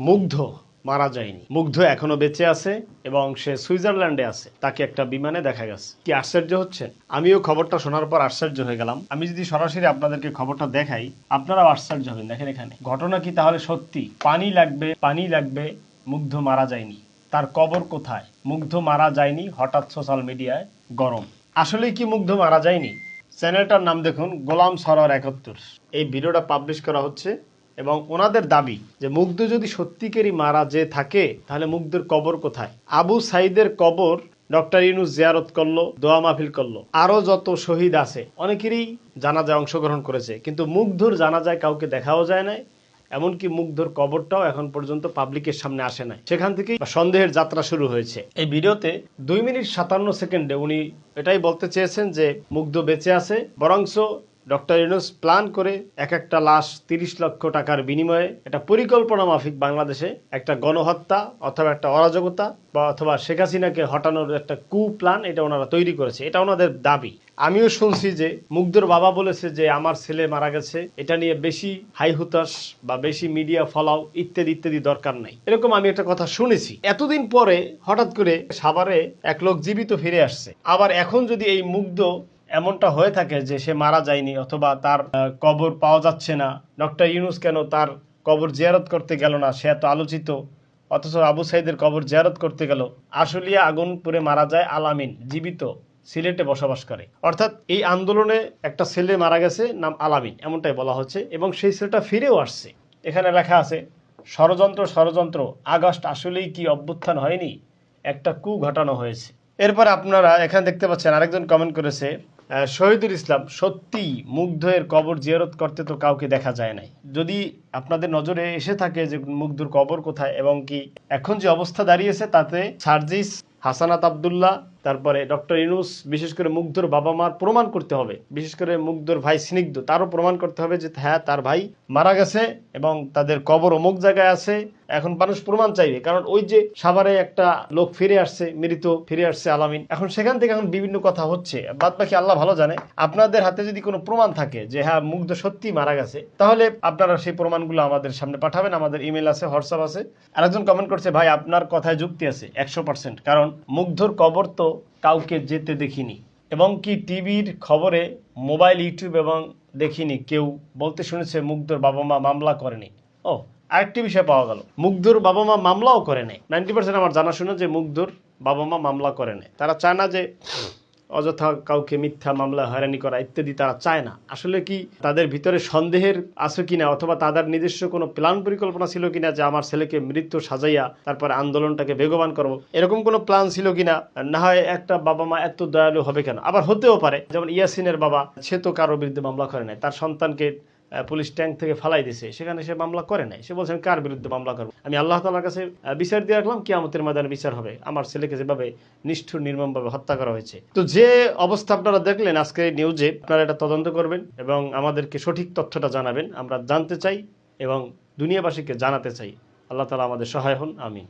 মুগ্ধ মারা যায়নি, মুগ্ধ এখনো বেঁচে আছে এবং সে সুইজারল্যান্ডে আছে। তাকে একটা বিমানে দেখা গেছে। কি আশ্চর্য হচ্ছে! আমিও খবরটা শোনার পর আশ্চর্য হয়ে গেলাম। আমি যদি সরাসরি আপনাদেরকে খবরটা দেখাই, আপনারাও আশ্চর্য হবেন। দেখেন এখানে ঘটনা কি তাহলে সত্যি? পানি লাগবে, পানি লাগবে, মুগ্ধ মারা যায়নি। তার কবর কোথায়? মুগ্ধ মারা যায়নি, হঠাৎ সোশ্যাল মিডিয়ায় গরম। আসলেই কি মুগ্ধ মারা যায়নি? চ্যানেলটার নাম দেখুন, গোলাম সরোয়ার 71। এই ভিডিওটা পাবলিশ করা হচ্ছে এবং ওনাদের দাবি যে মুগ্ধ যদি সত্যিকারই মারা যে থাকে তাহলে মুগ্ধের কবর কোথায়? আবু সাইদের কবর ডক্টর ইউনূস জিয়ারত করলো, দোয়া মাহফিল করলো। আরো যত শহীদ আছে অনেকেরই জানাজায় অংশগ্রহণ করেছে, কিন্তু মুগ্ধর জানাজায় কাউকে দেখাও যায় না। এমনকি মুগ্ধর কবরটাও এখন পর্যন্ত পাবলিকের সামনে আসে নাই। সেখান থেকেই সন্দেহের যাত্রা শুরু হয়েছে। এই ভিডিওতে 2 মিনিট 57 সেকেন্ডে উনি এটাই বলতে চেয়েছেন যে মুগ্ধ বেঁচে আছে, বরংস ডক্টর ইউনূস প্ল্যান করে একটা লাশ 30 লক্ষ টাকার বিনিময়ে একটা পরিকল্পনা মাফিক বাংলাদেশে একটা গণহত্যা অথবা একটা অরাজকতা বা অথবা শেখ হাসিনাকে হটানোর একটা প্ল্যান এটা ওনারা তৈরি করেছে। এটা ওনাদের দাবি। আমিও শুনছি যে মুগ্ধর বাবা বলেছে যে আমার ছেলে মারা গেছে, এটা নিয়ে বেশি হাই হুতাশ বা বেশি মিডিয়া ফলাও ইত্যাদি ইত্যাদি দরকার নাই, এরকম আমি একটা কথা শুনেছি। এতদিন পরে হঠাৎ করে সাভারে এক লোক জীবিত ফিরে আসছে। আবার এখন যদি এই মুগ্ধ এমনটা হয়ে থাকে যে সে মারা যায়নি অথবা তার কবর পাওয়া যাচ্ছে না, ডক্টর ইউনূস কেন তার কবর জিয়ারত করতে গেল না? সে এত আলোচিত, অথচ আবু সাইদের কবর জিয়ারত করতে গেল। আশুলিয়া আগুন পুড়ে মারা যায় আলামিন, জীবিত, সিলেটে বসবাস করে। অর্থাৎ এই আন্দোলনে একটা ছেলে মারা গেছে, নাম আলামিন, এমনটাই বলা হচ্ছে এবং সেই ছেলেটা ফিরেও আসছে। এখানে লেখা আছে ষড়যন্ত্র ষড়যন্ত্র, আগস্ট আসলেই কি অভ্যুত্থান হয়নি, একটা ঘটানো হয়েছে। এরপরে আপনারা এখানে দেখতে পাচ্ছেন আরেকজন কমেন্ট করেছে, শহীদুল ইসলাম, সত্যি মুগ্ধের কবর জিয়ারত করতে তো কাউকে দেখা যায় নাই। যদি আপনাদের নজরে এসে থাকে যে মুগ্ধর কবর কোথায় এবং কি এখন যে অবস্থা দাঁড়িয়েছে তাতে সার্জিস, হাসানাত আব্দুল্লাহ, তারপরে ডক্টর ইউনূস, বিশেষ করে মুগ্ধর বাবা মার প্রমাণ করতে হবে, বিশেষ করে মুগ্ধর ভাই স্নিগ্ধ, তারও প্রমাণ করতে হবে যে হ্যাঁ তার ভাই মারা গেছে এবং তাদের কবর অমুক জায়গায় আছে। এখন মানুষ প্রমাণ চাইবে, কারণ ওই যে সাভারে একটা লোক ফিরে আসছে, মৃত ফিরে আসছে আলামিন, এখন সেখান থেকে এখন বিভিন্ন কথা হচ্ছে। বাদ বাকি আল্লাহ ভালো জানে। আপনাদের হাতে যদি কোনো প্রমাণ থাকে যে হ্যাঁ মুগ্ধ সত্যি মারা গেছে, তাহলে আপনারা সেই প্রমাণগুলো আমাদের সামনে পাঠাবেন। আমাদের ইমেল আছে, হোয়াটসঅ্যাপ আছে। আরেকজন কমেন্ট করছে, ভাই আপনার কথায় যুক্তি আছে 100%, কারণ মুগ্ধর কবর তো কাউকে যেতে দেখিনি এবং কি টিভির খবরে, মোবাইল, ইউটিউব এবং দেখিনি কেউ বলতে শুনেছে মুগ্ধর বাবা মা মামলা করেনি। ও, আরেকটি বিষয় পাওয়া গেল, মুগ্ধর বাবা মা মামলাও করে নেয়। 90% আমার জানাশোনা যে মুগ্ধর বাবা মা মামলা করে নেয়। তারা চায় না যে অযথা কাউকে মিথ্যা মামলা হয়রানি করা ইত্যাদি, তারা চায় না। আসলে কি তাদের ভিতরে সন্দেহের আছে কিনা অথবা তাদের নিজস্ব কোনো প্ল্যান পরিকল্পনা ছিল কিনা যে আমার ছেলেকে মৃত্যু সাজাইয়া তারপরে আন্দোলনটাকে বেগবান করবো, এরকম কোনো প্ল্যান ছিল কিনা? না হয় একটা বাবা মা এত দয়ালু হবে কেন? আবার হতেও পারে যেমন ইয়াসিনের বাবা, সে তো কারোর বিরুদ্ধে মামলা করে নাই, তার সন্তানকে পুলিশ ট্যাঙ্ক থেকে ফালাই দিছে, সেখানে সে মামলা করে নাই। সে বলছেন কার বিরুদ্ধে মামলা করবো? আমি আল্লাহ তাআলার কাছে বিচার দিয়ে রাখলাম, কিয়ামতের ময়দানে বিচার হবে। আমার ছেলেকে যেভাবে নিষ্ঠুর নির্মমভাবে হত্যা করা হয়েছে। তো যে অবস্থা আপনারা দেখলেন আজকে নিউজে, আপনারা এটা তদন্ত করবেন এবং আমাদেরকে সঠিক তথ্যটা জানাবেন। আমরা জানতে চাই এবং দুনিয়াবাসীকে জানাতে চাই। আল্লাহ তাআলা আমাদের সহায় হন, আমিন।